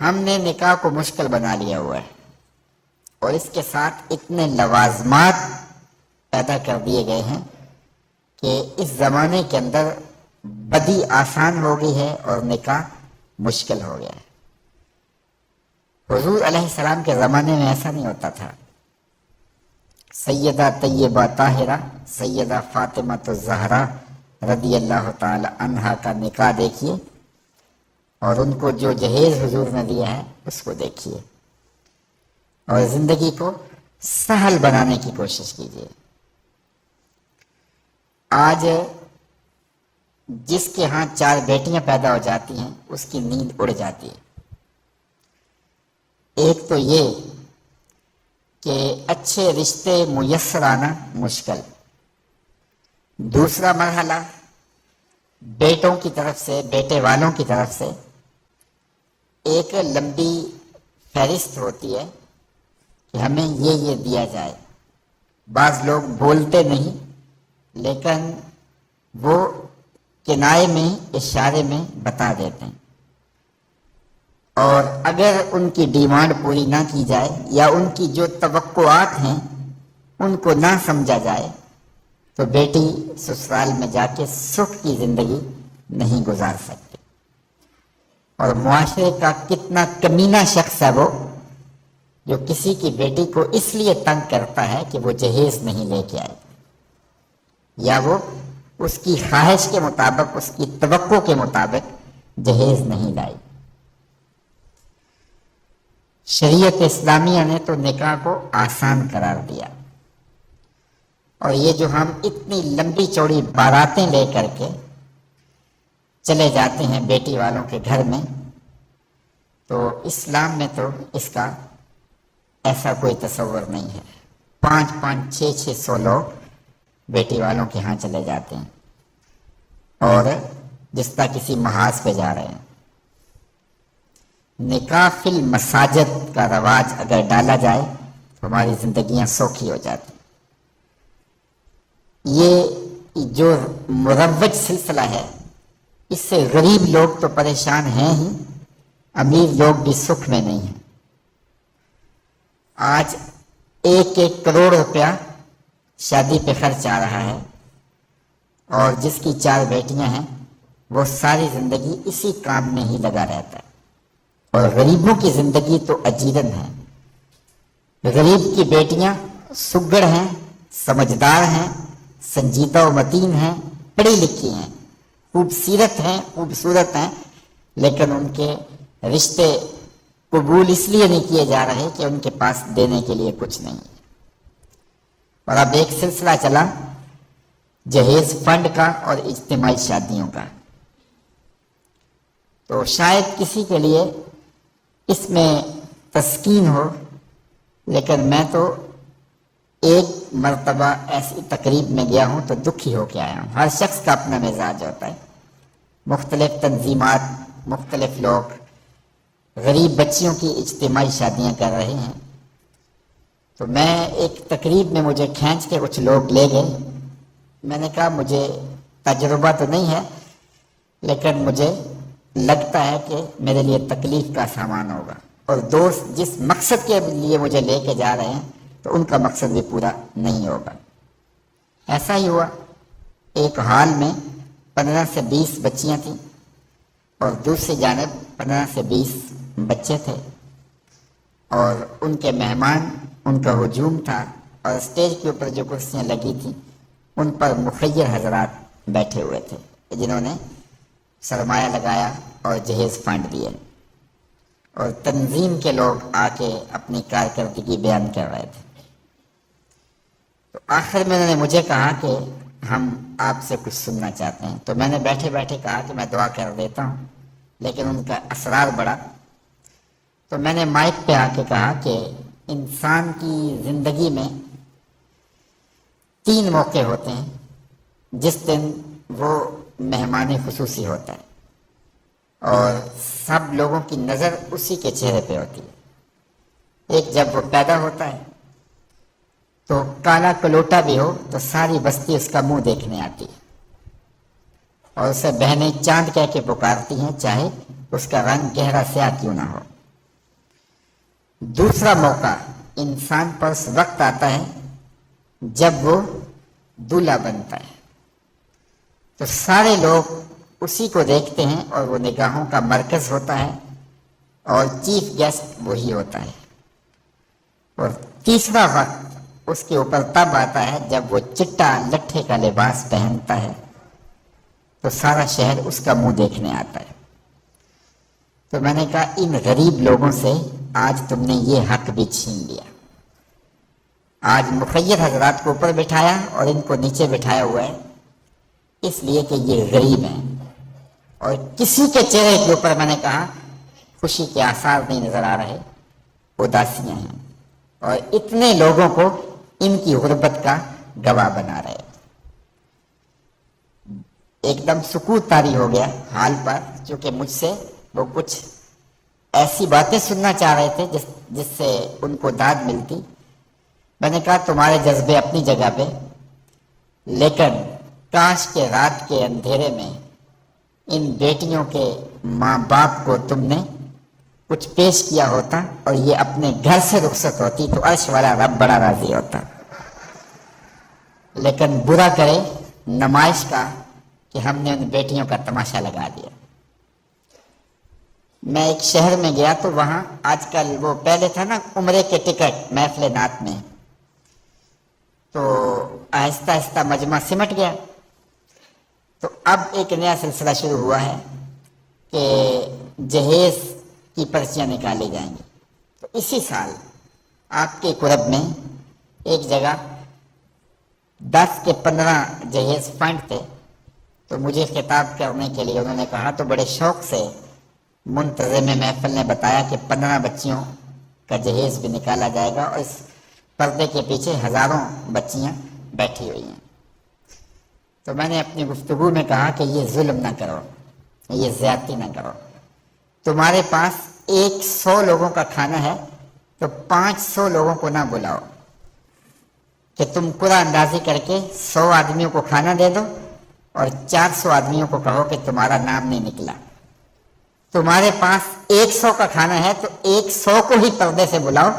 ہم نے نکاح کو مشکل بنا لیا ہوا ہے اور اس کے ساتھ اتنے لوازمات پیدا کر دیے گئے ہیں کہ اس زمانے کے اندر بدی آسان ہو گئی ہے اور نکاح مشکل ہو گیا ہے۔ حضور علیہ السلام کے زمانے میں ایسا نہیں ہوتا تھا۔ سیدہ طیبہ طاہرہ سیدہ فاطمہ الزہرا رضی اللہ تعالی عنہا کا نکاح دیکھیے اور ان کو جو جہیز حضور نے دیا ہے اس کو دیکھیے اور زندگی کو سہل بنانے کی کوشش کیجیے۔ آج جس کے ہاں 4 بیٹیاں پیدا ہو جاتی ہیں اس کی نیند اڑ جاتی ہے۔ ایک تو یہ کہ اچھے رشتے میسر آنا مشکل، دوسرا مرحلہ بیٹوں کی طرف سے، بیٹے والوں کی طرف سے ایک لمبی فہرست ہوتی ہے کہ ہمیں یہ دیا جائے۔ بعض لوگ بولتے نہیں لیکن وہ کنائے میں، اشارے میں بتا دیتے ہیں، اور اگر ان کی ڈیمانڈ پوری نہ کی جائے یا ان کی جو توقعات ہیں ان کو نہ سمجھا جائے تو بیٹی سسرال میں جا کے سکھ کی زندگی نہیں گزار سکتی۔ اور معاشرے کا کتنا کمینہ شخص ہے وہ جو کسی کی بیٹی کو اس لیے تنگ کرتا ہے کہ وہ جہیز نہیں لے کے آئے یا وہ اس کی خواہش کے مطابق، اس کی توقع کے مطابق جہیز نہیں لائی۔ شریعت اسلامیہ نے تو نکاح کو آسان قرار دیا، اور یہ جو ہم اتنی لمبی چوڑی باراتیں لے کر کے چلے جاتے ہیں بیٹی والوں کے گھر میں، تو اسلام میں تو اس کا ایسا کوئی تصور نہیں ہے۔ 500 600 لوگ بیٹی والوں کے ہاں چلے جاتے ہیں اور جس طرح کسی محاذ پہ جا رہے ہیں۔ نکاح فی المساجد کا رواج اگر ڈالا جائے تو ہماری زندگیاں سوکھی ہو جاتی۔ یہ جو مروج سلسلہ ہے اس سے غریب لوگ تو پریشان ہیں ہی، امیر لوگ بھی سکھ میں نہیں ہیں۔ آج 1 کروڑ روپیہ شادی پہ خرچ آ رہا ہے، اور جس کی 4 بیٹیاں ہیں وہ ساری زندگی اسی کام میں ہی لگا رہتا ہے۔ اور غریبوں کی زندگی تو اجیرن ہے۔ غریب کی بیٹیاں سگڑ ہیں، سمجھدار ہیں، سنجیدہ و متین ہیں، پڑھی لکھی ہیں، خوبصورت ہیں، لیکن ان کے رشتے قبول اس لیے نہیں کیے جا رہے کہ ان کے پاس دینے کے لیے کچھ نہیں ہے۔ اور اب ایک سلسلہ چلا جہیز فنڈ کا اور اجتماعی شادیوں کا، تو شاید کسی کے لیے اس میں تسکین ہو، لیکن میں تو ایک مرتبہ ایسی تقریب میں گیا ہوں تو دکھی ہو کے آیا ہوں۔ ہر شخص کا اپنا مزاج ہوتا ہے، مختلف تنظیمات، مختلف لوگ غریب بچیوں کی اجتماعی شادیاں کر رہے ہیں، تو میں ایک تقریب میں مجھے کھینچ کے کچھ لوگ لے گئے۔ میں نے کہا مجھے تجربہ تو نہیں ہے لیکن مجھے لگتا ہے کہ میرے لیے تکلیف کا سامان ہوگا، اور دوست جس مقصد کے لیے مجھے لے کے جا رہے ہیں تو ان کا مقصد بھی پورا نہیں ہوگا۔ ایسا ہی ہوا، ایک ہال میں 15 سے 20 بچیاں تھیں اور دوسری جانب 15 سے 20 بچے تھے، اور ان کے مہمان، ان کا ہجوم تھا، اور اسٹیج کے اوپر جو کرسیاں لگی تھیں ان پر مخیر حضرات بیٹھے ہوئے تھے جنہوں نے سرمایہ لگایا اور جہیز فنڈ دیے، اور تنظیم کے لوگ آ کے اپنی کارکردگی بیان کر رہے تھے۔ تو آخر میں انہوں نے مجھے کہا کہ ہم آپ سے کچھ سننا چاہتے ہیں، تو میں نے بیٹھے بیٹھے کہا کہ میں دعا کر دیتا ہوں، لیکن ان کا اصرار بڑھا، تو میں نے مائک پہ آ کے کہا کہ انسان کی زندگی میں 3 موقع ہوتے ہیں جس دن وہ مہمان خصوصی ہوتا ہے اور سب لوگوں کی نظر اسی کے چہرے پہ ہوتی ہے۔ ایک جب وہ پیدا ہوتا ہے تو کالا کلوٹا بھی ہو تو ساری بستی اس کا منہ دیکھنے آتی ہے اور اسے بہنیں چاند کہہ کے پکارتی ہیں، چاہے اس کا رنگ گہرا سیاہ کیوں نہ ہو۔ دوسرا موقع انسان پر اس وقت آتا ہے جب وہ دولہا بنتا ہے، تو سارے لوگ اسی کو دیکھتے ہیں اور وہ نگاہوں کا مرکز ہوتا ہے اور چیف گیسٹ وہی ہوتا ہے۔ اور تیسرا وقت اس کے اوپر تب آتا ہے جب وہ چٹا لٹھے کا لباس پہنتا ہے، تو سارا شہر اس کا منہ دیکھنے آتا ہے۔ تو میں نے کہا ان غریب لوگوں سے آج تم نے یہ حق بھی چھین لیا۔ آج مخیر حضرات کو اوپر بٹھایا اور ان کو نیچے بٹھایا ہوا ہے، اس لیے کہ یہ غریب ہیں، اور کسی کے چہرے کے اوپر میں نے کہا خوشی کے آثار نہیں نظر آ رہے، اداسیاں ہیں، اور اتنے لوگوں کو ان کی غربت کا گواہ بنا رہے۔ ایک دم سکوت طاری ہو گیا حال پر، چونکہ مجھ سے وہ کچھ ایسی باتیں سننا چاہ رہے تھے جس سے ان کو داد ملتی۔ میں نے کہا تمہارے جذبے اپنی جگہ پہ، لیکن کاش کے رات کے اندھیرے میں ان بیٹیوں کے ماں باپ کو تم نے کچھ پیش کیا ہوتا اور یہ اپنے گھر سے رخصت ہوتی تو عرش والا رب بڑا راضی ہوتا۔ لیکن برا کرے نمائش کا کہ ہم نے ان بیٹیوں کا تماشا لگا دیا۔ میں ایک شہر میں گیا تو وہاں آج کل وہ پہلے تھا نا عمرے کے ٹکٹ محفل نعت میں، تو آہستہ آہستہ مجمع سمٹ گیا، تو اب ایک نیا سلسلہ شروع ہوا ہے کہ جہیز کی پرچیاں نکالی جائیں گی۔ تو اسی سال آپ کے قرب میں ایک جگہ 10 کے 15 جہیز فنڈ تھے، تو مجھے خطاب کرنے کے لیے انہوں نے کہا، تو بڑے شوق سے منتظم محفل نے بتایا کہ 15 بچیوں کا جہیز بھی نکالا جائے گا، اور اس پردے کے پیچھے ہزاروں بچیاں بیٹھی ہوئی ہیں۔ تو میں نے اپنی گفتگو میں کہا کہ یہ ظلم نہ کرو، یہ زیادتی نہ کرو، تمہارے پاس 100 لوگوں کا کھانا ہے تو 500 لوگوں کو نہ بلاؤ کہ تم قرعہ اندازی کر کے 100 آدمیوں کو کھانا دے دو اور 400 آدمیوں کو کہو کہ تمہارا نام نہیں نکلا۔ تمہارے پاس 100 کا کھانا ہے تو 100 کو ہی پردے سے بلاؤ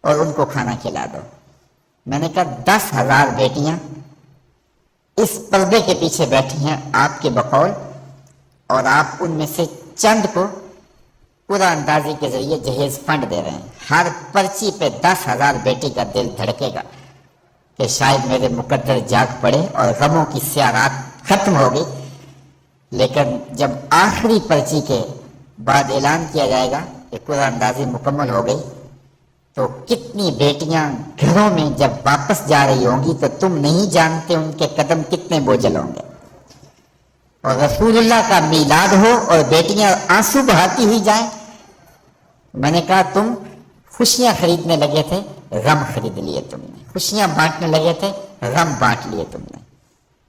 اور ان کو کھانا کھلا دو۔ میں نے کہا 10,000 بیٹیاں اس پردے کے پیچھے بیٹھی ہیں آپ کے بقول، اور آپ ان میں سے چند کو قرعہ اندازی کے ذریعے جہیز فنڈ دے رہے ہیں۔ ہر پرچی پہ 10,000 بیٹی کا دل دھڑکے گا کہ شاید میرے مقدر جاگ پڑے اور غموں کی سیاہ رات ختم ہوگی، لیکن جب آخری پرچی کے بعد اعلان کیا جائے گا کہ قرعہ اندازی مکمل ہو گئی، تو کتنی بیٹیاں گھروں میں جب واپس جا رہی ہوں گی تو تم نہیں جانتے ان کے قدم کتنے بوجھل ہوں گے۔ اور رسول اللہ کا میلاد ہو اور بیٹیاں آنسو بہاتی ہوئی جائیں۔ میں نے کہا تم خوشیاں خریدنے لگے تھے، غم خرید لیے تم نے، خوشیاں بانٹنے لگے تھے، غم بانٹ لیے تم نے۔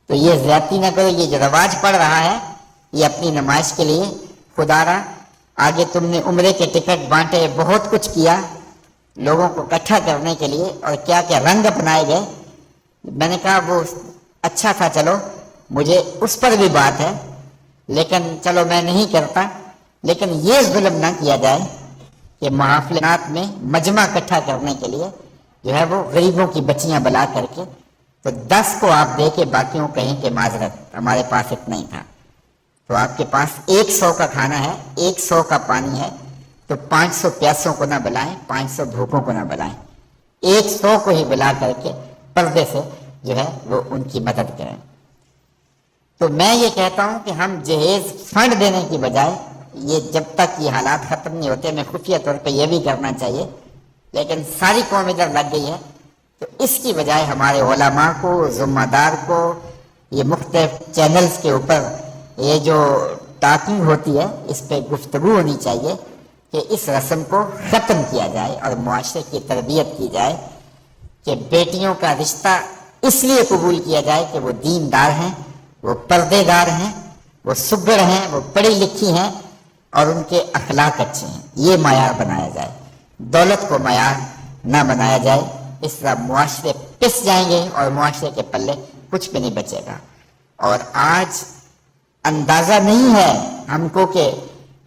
تو یہ زیادتی نہ کرو، یہ جو رواج پڑ رہا ہے یہ اپنی نمائش کے لیے، خدا را آگے تم نے عمرے کے ٹکٹ بانٹے، بہت کچھ کیا لوگوں کو اکٹھا کرنے کے لیے، اور کیا کیا رنگ اپنائے گئے۔ میں نے کہا وہ اچھا تھا، چلو مجھے اس پر بھی بات ہے، لیکن چلو میں نہیں کرتا، لیکن یہ ظلم نہ کیا جائے کہ محافلات میں مجمع اکٹھا کرنے کے لیے جو ہے وہ غریبوں کی بچیاں بلا کر کے تو 10 کو آپ دے کے باقیوں کو کہیں کہ معذرت ہمارے پاس اتنا ہی تھا۔ تو آپ کے پاس 100 کا کھانا ہے، 100 کا پانی ہے، تو 500 پیاسوں کو نہ بلائیں، 500 بھوکوں کو نہ بلائیں، 100 کو ہی بلا کر کے پردے سے جو ہے وہ ان کی مدد کریں۔ تو میں یہ کہتا ہوں کہ ہم جہیز فنڈ دینے کی بجائے، یہ جب تک یہ حالات ختم نہیں ہوتے، میں خفیہ طور پہ یہ بھی کرنا چاہیے، لیکن ساری قوم ادھر لگ گئی ہے، تو اس کی بجائے ہمارے علماء کو، ذمہ دار کو، یہ مختلف چینلز کے اوپر یہ جو ٹاکنگ ہوتی ہے اس پہ گفتگو ہونی چاہیے کہ اس رسم کو ختم کیا جائے اور معاشرے کی تربیت کی جائے کہ بیٹیوں کا رشتہ اس لیے قبول کیا جائے کہ وہ دیندار ہیں، وہ پردے دار ہیں، وہ سگڑ ہیں، وہ پڑھی لکھی ہیں اور ان کے اخلاق اچھے ہیں، یہ معیار بنایا جائے، دولت کو معیار نہ بنایا جائے۔ اس طرح معاشرے پس جائیں گے اور معاشرے کے پلے کچھ بھی نہیں بچے گا۔ اور آج اندازہ نہیں ہے ہم کو کہ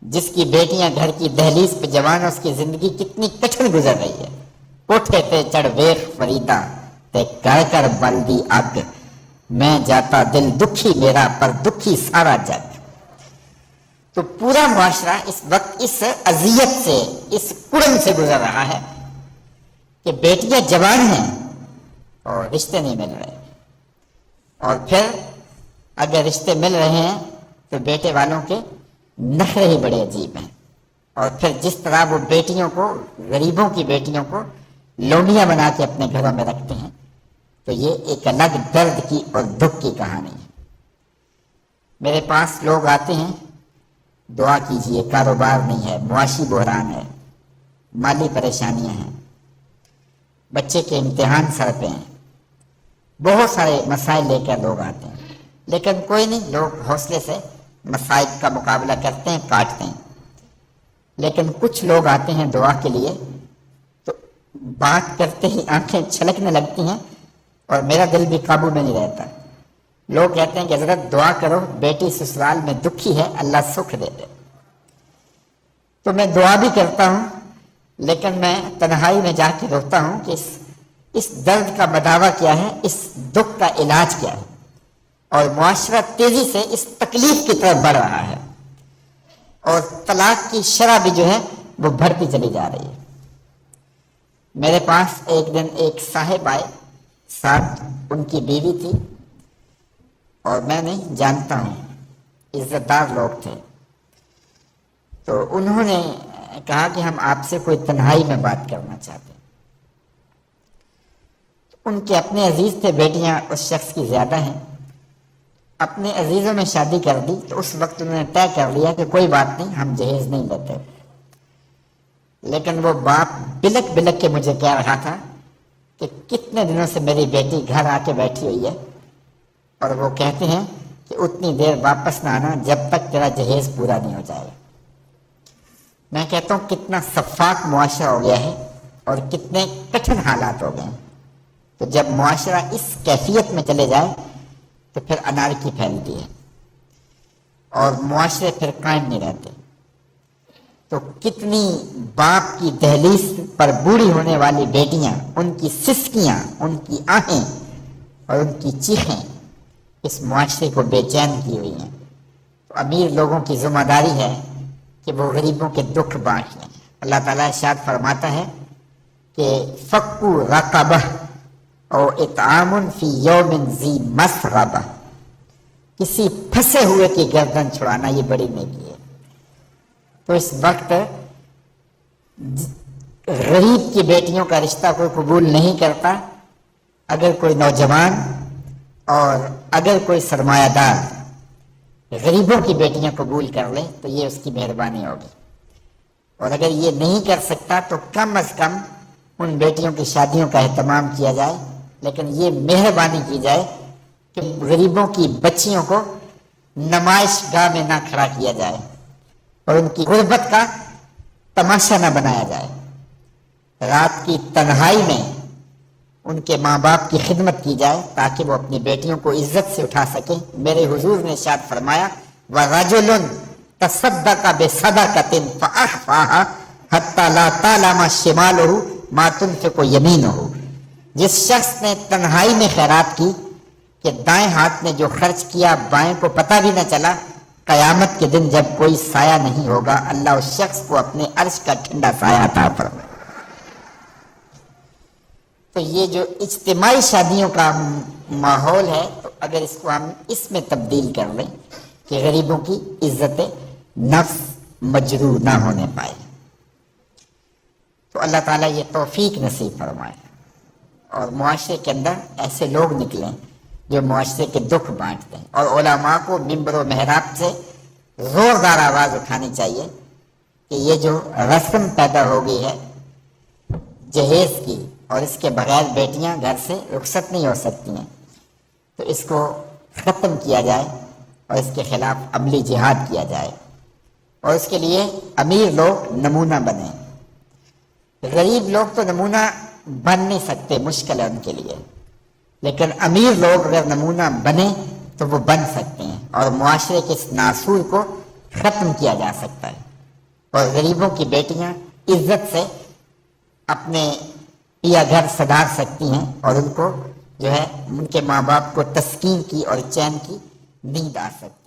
جس کی بیٹیاں گھر کی دہلیز پہ جوان اس کی زندگی کتنی کٹھن گزر رہی ہے. کوٹھے تے چڑھ ویخ فریدا تے کر بلدی اگ، میں جاتا دل دکھی میرا پر دکھی سارا جگ. تو پورا معاشرہ اس وقت اس اذیت سے، اس کڑن سے گزر رہا ہے کہ بیٹیاں جوان ہیں اور رشتے نہیں مل رہے، اور پھر اگر رشتے مل رہے ہیں تو بیٹے والوں کے نخرے ہی بڑے عجیب ہیں. اور پھر جس طرح وہ بیٹیوں کو، غریبوں کی بیٹیوں کو لونڈیاں بنا کے اپنے گھروں میں رکھتے ہیں، تو یہ ایک الگ درد کی اور دکھ کی کہانی ہے. میرے پاس لوگ آتے ہیں، دعا کیجئے، کاروبار نہیں ہے، معاشی بحران ہے، مالی پریشانیاں ہیں، بچے کے امتحان سر پہ ہیں، بہت سارے مسائل لے کر لوگ آتے ہیں. لیکن کوئی نہیں، لوگ حوصلے سے مسائل کا مقابلہ کرتے ہیں، کاٹتے ہیں. لیکن کچھ لوگ آتے ہیں دعا کے لیے تو بات کرتے ہی آنکھیں چھلکنے لگتی ہیں اور میرا دل بھی قابو میں نہیں رہتا. لوگ کہتے ہیں کہ حضرت دعا کرو، بیٹی سسرال میں دکھی ہے، اللہ سکھ دے دے. تو میں دعا بھی کرتا ہوں، لیکن میں تنہائی میں جا کے روتا ہوں کہ اس درد کا بداوا کیا ہے، اس دکھ کا علاج کیا ہے. اور معاشرہ تیزی سے اس تکلیف کی طرف بڑھ رہا ہے، اور طلاق کی شرح بھی جو ہے وہ بڑھتی چلی جا رہی ہے. میرے پاس ایک دن ایک صاحب آئے، ساتھ ان کی بیوی تھی، اور میں نہیں جانتا ہوں، عزت دار لوگ تھے. تو انہوں نے کہا کہ ہم آپ سے کوئی تنہائی میں بات کرنا چاہتے ہیں. ان کے اپنے عزیز تھے، بیٹیاں اس شخص کی زیادہ ہیں. اپنے عزیزوں میں شادی کر دی تو اس وقت انہوں نے طے کر لیا کہ کوئی بات نہیں، ہم جہیز نہیں لیتے. لیکن وہ باپ بلک بلک کے مجھے کہہ رہا تھا کہ کتنے دنوں سے میری بیٹی گھر آ کے بیٹھی ہوئی ہے، اور وہ کہتے ہیں کہ اتنی دیر واپس نہ آنا جب تک تیرا جہیز پورا نہیں ہو جائے. میں کہتا ہوں کتنا شفاف معاشرہ ہو گیا ہے اور کتنے کٹھن حالات ہو گئے ہیں. تو جب معاشرہ اس کیفیت میں چلے جائے تو پھر انارکی پھیلتی ہے اور معاشرے پھر قائم نہیں رہتے. تو کتنی باپ کی دہلیز پر بوڑھی ہونے والی بیٹیاں، ان کی سسکیاں، ان کی آہیں اور ان کی چیخیں اس معاشرے کو بے چین کی ہوئی ہیں. تو امیر لوگوں کی ذمہ داری ہے کہ وہ غریبوں کے دکھ بانٹ لیں. اللہ تعالیٰ ارشاد فرماتا ہے کہ فکو رقبہ او اطعام فی یوم ذی مسغبہ، کسی پھنسے ہوئے کی گردن چھڑانا یہ بڑی نیکی ہے. تو اس وقت غریب کی بیٹیوں کا رشتہ کوئی قبول نہیں کرتا. اگر کوئی نوجوان اور اگر کوئی سرمایہ دار غریبوں کی بیٹیاں قبول کر لے تو یہ اس کی مہربانی ہوگی. اور اگر یہ نہیں کر سکتا تو کم از کم ان بیٹیوں کی شادیوں کا اہتمام کیا جائے، لیکن یہ مہربانی کی جائے کہ غریبوں کی بچیوں کو نمائش گاہ میں نہ کھڑا کیا جائے اور ان کی غربت کا تماشا نہ بنایا جائے. رات کی تنہائی میں ان کے ماں باپ کی خدمت کی جائے تاکہ وہ اپنی بیٹیوں کو عزت سے اٹھا سکیں. میرے حضور نے ارشاد فرمایا وَرَجُلٌ تَصَدَّقَ بِصَدَقَةٍ فَأَخْفَاهَا حَتَّى لَا تَعْلَمَ شِمَالُهُ مَا تُنْفِقُ يَمِينُهُ، جس شخص نے تنہائی میں خیرات کی کہ دائیں ہاتھ نے جو خرچ کیا بائیں کو پتہ بھی نہ چلا، قیامت کے دن جب کوئی سایہ نہیں ہوگا اللہ اس شخص کو اپنے عرش کا ٹھنڈا سایہ عطا فرمائے. تو یہ جو اجتماعی شادیوں کا ماحول ہے، تو اگر اس کو ہم اس میں تبدیل کر لیں کہ غریبوں کی عزت نفس مجروح نہ ہونے پائے، تو اللہ تعالیٰ یہ توفیق نصیب فرمائے اور معاشرے کے اندر ایسے لوگ نکلیں جو معاشرے کے دکھ بانٹتے ہیں. اور علماء کو ممبر و محراب سے زوردار آواز اٹھانی چاہیے کہ یہ جو رسم پیدا ہو گئی ہے جہیز کی، اور اس کے بغیر بیٹیاں گھر سے رخصت نہیں ہو سکتی ہیں، تو اس کو ختم کیا جائے اور اس کے خلاف عملی جہاد کیا جائے. اور اس کے لیے امیر لوگ نمونہ بنیں. غریب لوگ تو نمونہ بن نہیں سکتے، مشکل ہے ان کے لیے، لیکن امیر لوگ اگر نمونہ بنے تو وہ بن سکتے ہیں اور معاشرے کے اس ناسور کو ختم کیا جا سکتا ہے. اور غریبوں کی بیٹیاں عزت سے اپنے پیا گھر سدھار سکتی ہیں اور ان کو جو ہے ان کے ماں باپ کو تسکین کی اور چین کی نیند آ سکتی ہے۔